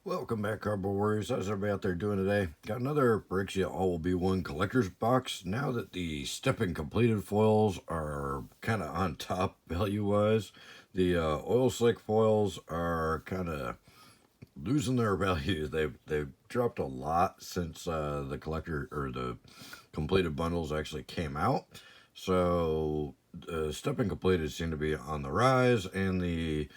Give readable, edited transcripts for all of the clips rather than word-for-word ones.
Welcome back, Cardboard Warriors. How's everybody out there doing today? Got another Phyrexia All Will Be One collector's box. Now that the stepping completed foils are kind of on top value-wise, the oil slick foils are kind of losing their value. They've dropped a lot since the collector or the completed bundles actually came out. So stepping completed seem to be on the rise, and the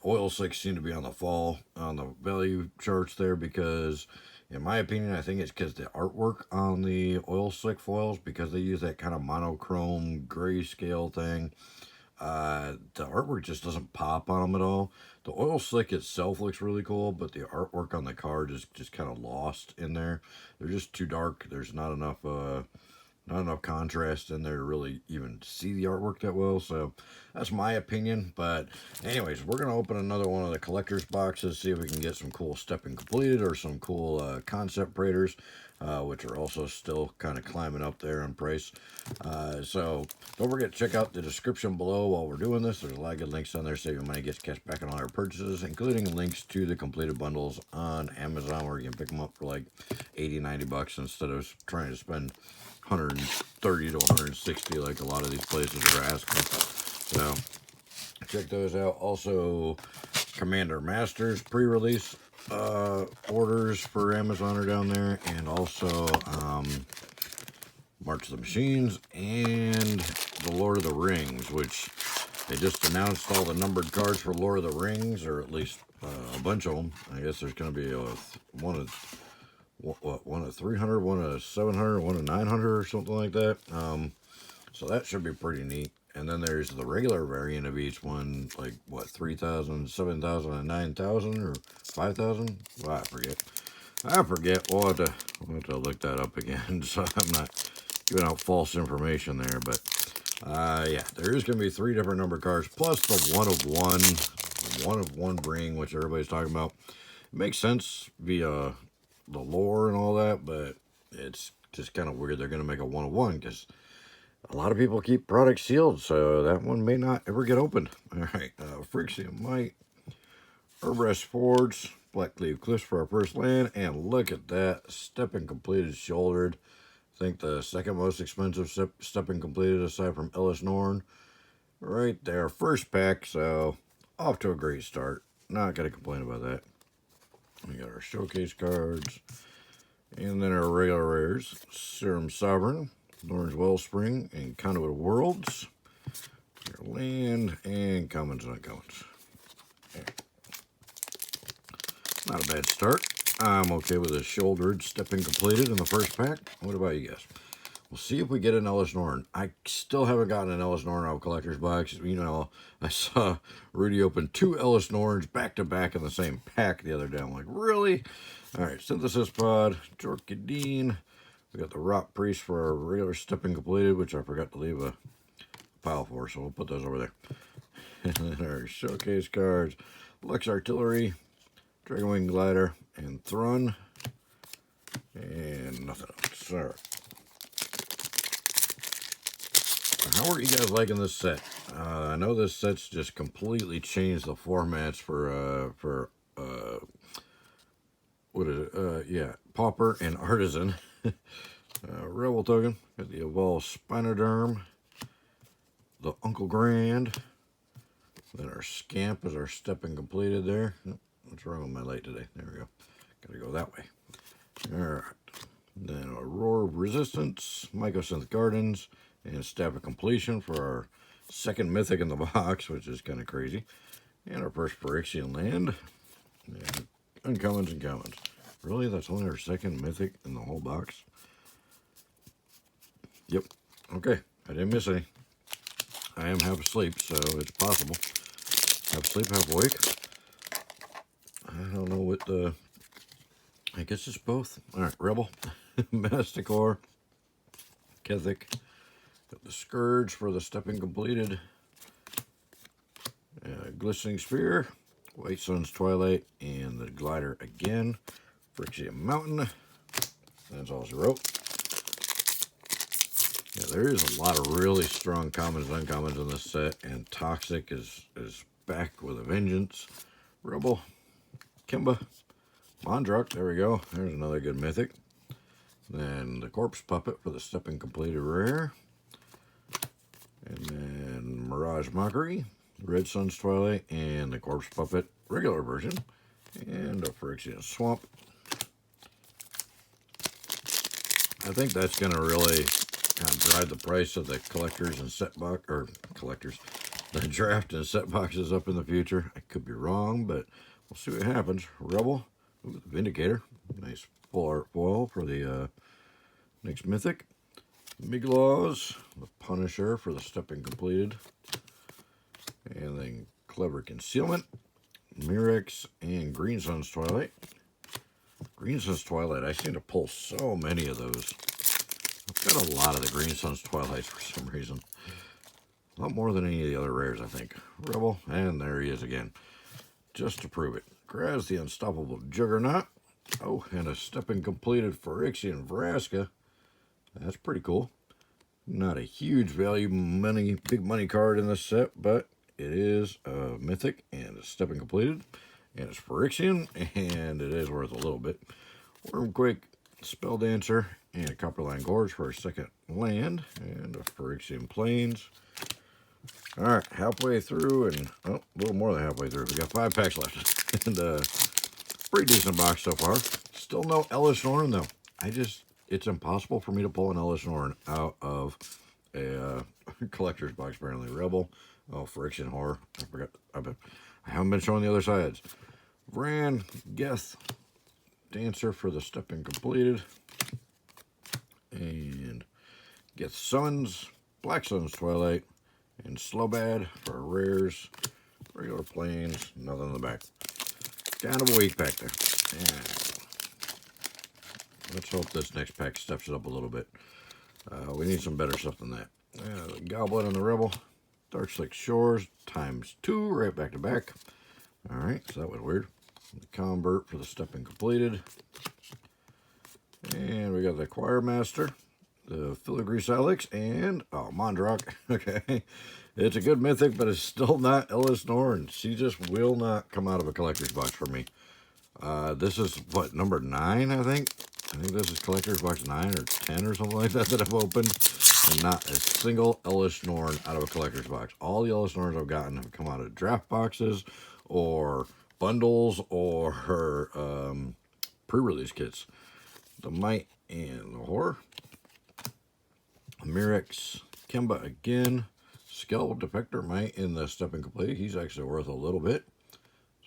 oil slicks seem to be on the fall on the value charts there because, in my opinion, I think it's because the artwork on the oil slick foils, because they use that kind of monochrome grayscale thing, the artwork just doesn't pop on them at all. The oil slick itself looks really cool, but the artwork on the card is just kind of lost in there. They're just too dark. There's not enough contrast in there to really even see the artwork that well. So that's my opinion. But anyways, we're going to open another one of the collector's boxes, see if we can get some cool stepping completed or some cool concept Praetors, which are also still kind of climbing up there in price. So don't forget to check out the description below while we're doing this. There's a lot of good links on there. Save your money, gets cash back on all our purchases, including links to the completed bundles on Amazon, where you can pick them up for like 80-90 bucks instead of trying to spend 130 to 160 like a lot of these places are asking. So check those out. Also, Commander Masters pre-release orders for Amazon are down there, and also March of the Machines and the Lord of the Rings, which they just announced all the numbered cards for Lord of the Rings, or at least a bunch of them. I guess there's going to be one of 300, one of 700, one of 900 or something like that. So that should be pretty neat. And then there's the regular variant of each one, like what, 3,000, 7,000, and 9,000, or 5,000? Well, I forget. We'll have to look that up again. So I'm not giving out false information there. But yeah, there is going to be 3 different number cards plus the one of one ring, which everybody's talking about. It makes sense via the lore and all that, but it's just kind of weird they're going to make a 1 of 1 because a lot of people keep products sealed, so that one may not ever get opened. All right, Phyrexia Might, Herbrest Forge, Blackcleave Cliffs for our first land, and look at that, stepping completed shouldered. I think the second most expensive stepping completed aside from Ellis Norn. Right there, first pack, so off to a great start. Not going to complain about that. We got our showcase cards, and then our regular rares, Serum Sovereign, Norn's Wellspring, and Conduit of Worlds, your land, and commons and uncommons. Okay. Not a bad start. I'm okay with a shouldered stepping completed in the first pack. What about you guys? We'll see if we get an Ellis Norn. I still haven't gotten an Ellis Norn out of collector's box. You know, I saw Rudy open 2 Ellis Norns back to back in the same pack the other day. I'm like, really? All right, Synthesis Pod, Jorkadine. We got the Rot Priest for our regular stepping completed, which I forgot to leave a pile for, so we'll put those over there. And then our showcase cards, Lux Artillery, Dragonwing Glider, and Thrun. And nothing else. All right. How are you guys liking this set? I know this set's just completely changed the formats for what is it? Yeah, Pauper and Artisan. Rebel token, got the Evolved Spinoderm, the Uncle Grand, then our Scamp is our stepping completed there. Oh, what's wrong with my light today? There we go. Gotta go that way. Alright. Then Aurora Resistance, Mycosynth Gardens, and Staff of Completion for our second mythic in the box, which is kind of crazy. And our first Phyrexian land. And uncommons and commons. Really? That's only our second mythic in the whole box? Yep. Okay. I didn't miss any. I am half asleep, so it's possible. Half asleep, half awake. I don't know what the... I guess it's both. Alright, Rebel. Masticore. Kethic. Got the Scourge for the stepping completed. Glistening Spear. White Sun's Twilight. And the Glider again. Phyrexia Mountain. That's all she wrote. Yeah, there is a lot of really strong commons and uncommons in this set, and Toxic is back with a vengeance. Rebel, Kimba, Mondruk, there we go. There's another good mythic. Then the Corpse Puppet for the Stepping Completed rare. And then Mirage Mockery, Red Sun's Twilight, and the Corpse Puppet regular version. And a Phyrexia Swamp. I think that's going to really kind of drive the price of the collectors and set box, or collectors, the draft and set boxes up in the future. I could be wrong, but we'll see what happens. Rebel, ooh, the Vindicator, nice full art foil for the next mythic. Miglaws, the Punisher for the Stepping Completed. And then Clever Concealment, Mirex, and Green Sun's Twilight. Green Sun's Twilight, I seem to pull so many of those. I've got a lot of the Green Sun's Twilights for some reason. A lot more than any of the other rares, I think. Rebel, and there he is again. Just to prove it. Graz, the Unstoppable Juggernaut. Oh, and a Stepping Completed Phyrexia and Vraska. That's pretty cool. Not a huge value money, big money card in this set, but it is a mythic and a Stepping Completed. And it's Phyrexian, and it is worth a little bit. Wormquake, Spell Dancer, and a Copperline Gorge for our second land, and a Phyrexian Plains. Alright, halfway through, and oh, a little more than halfway through. We got 5 packs left. And pretty decent box so far. Still no Ellis Norn, though. It's impossible for me to pull an Ellis Norn out of a collector's box, apparently. Rebel, oh, Phyrexian Horror. I forgot. I haven't been showing the other sides. Vran, Geth, Dancer for the Stepping Completed. And Geth Summons, Black Sun's Twilight, and Slowbad for rares, regular planes, nothing in the back. Kind of a weak pack there. Yeah. Let's hope this next pack steps it up a little bit. We need some better stuff than that. The Goblin and the Rebel, Darkslick Shores, ×2, right back to back. Alright, so that was weird. The Convert for the Stepping Completed. And we got the Choir Master, the Filigree Silex, and, oh, Mondruk. Okay. It's a good mythic, but it's still not Ellis Norn. She just will not come out of a collector's box for me. This is, what, number 9, I think? I think this is collector's box 9 or 10 or something like that I've opened. And not a single Ellis Norn out of a collector's box. All the Ellis Norns I've gotten have come out of draft boxes or bundles or pre-release kits. The Might and the Horror. Mirex, Kemba again. Skell Defector Might in the Stepping Complete. He's actually worth a little bit.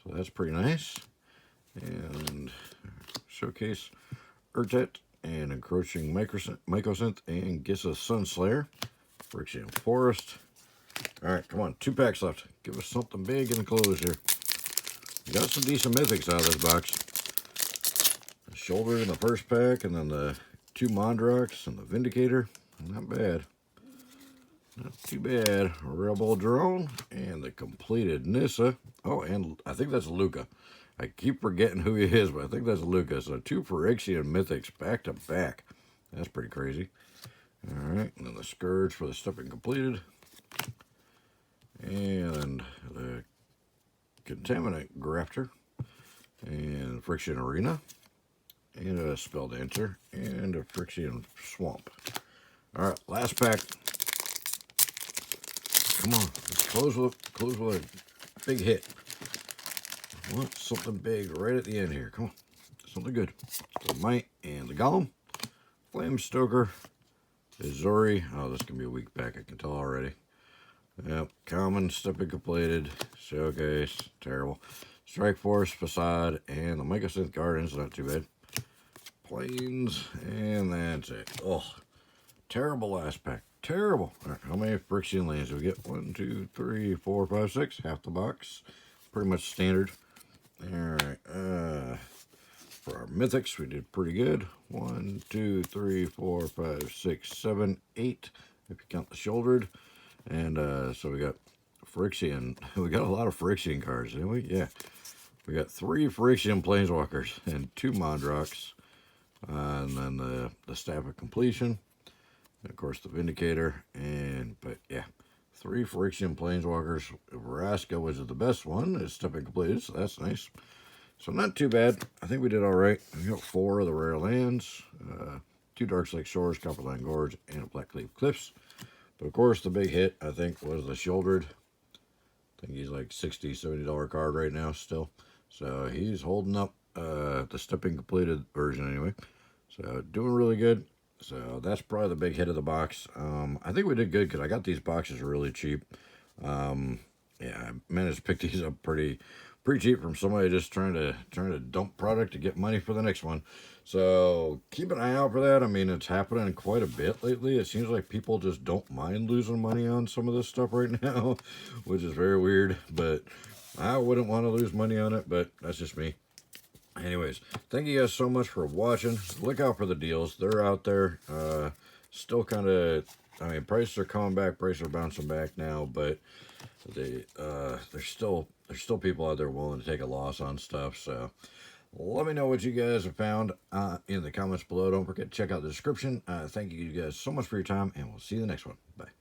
So that's pretty nice. And Showcase Urtet and Encroaching Mycosynth and Gissa Sunslayer. Phyrexian Forest. Alright, come on. 2 packs left. Give us something big in the close here. Got some decent mythics out of this box. The Shoulder in the first pack, and then the 2 Mondruks and the Vindicator. Not bad. Not too bad. Rebel Drone and the completed Nissa. Oh, and I think that's Luca. I keep forgetting who he is, but I think that's Luca. So 2 Phyrexian mythics back to back. That's pretty crazy. Alright, and then the Scourge for the Stepping Completed. And the Contaminant Grafter. And Phyrexian Arena. And a Spell Dancer. And a Phyrexian Swamp. Alright, last pack. Come on, let's close with a big hit. I want something big right at the end here. Come on, something good. The Might and the Golem. Flame Stoker. Izori. Oh, this can be a weak pack, I can tell already. Yep, Common, Stepping Completed. Showcase, terrible. Strike Force, Facade, and the Mycosynth Gardens, not too bad. Plains, and that's it. Oh, terrible last pack. Terrible. All right, how many Phyrexian lands do we get? 1, 2, 3, 4, 5, 6. Half the box. Pretty much standard. All right. For our mythics, we did pretty good. 1, 2, 3, 4, 5, 6, 7, 8. If you count the shouldered. And so we got Phyrexian. We got a lot of Phyrexian cards, didn't we? Yeah. We got 3 Phyrexian Planeswalkers and 2 Mondruks. And then the Staff of Completion. And of course, the Vindicator. But yeah, 3 Phyrexian Planeswalkers. Vraska was the best one. It's Stepping Completed, so that's nice. So not too bad. I think we did all right. We got 4 of the rare lands, 2 Dark Lake Shores, Copperline Gorge, and a Black Cleave Cliffs. But of course, the big hit, I think, was the Shouldered. I think he's like $60, $70 card right now still. So he's holding up the stepping completed version anyway. So doing really good. So that's probably the big hit of the box. I think we did good because I got these boxes really cheap. Yeah, I managed to pick these up pretty cheap from somebody just trying to dump product to get money for the next one. So keep an eye out for that. I mean, it's happening quite a bit lately. It seems like people just don't mind losing money on some of this stuff right now, which is very weird. But I wouldn't want to lose money on it, but that's just me. Anyways, thank you guys so much for watching. Look out for the deals. They're out there. Still kind of, I mean, prices are coming back. Prices are bouncing back now, but there's still people out there willing to take a loss on stuff. So let me know what you guys have found in the comments below. Don't forget to check out the description. Thank you guys so much for your time, and we'll see you in the next one. Bye.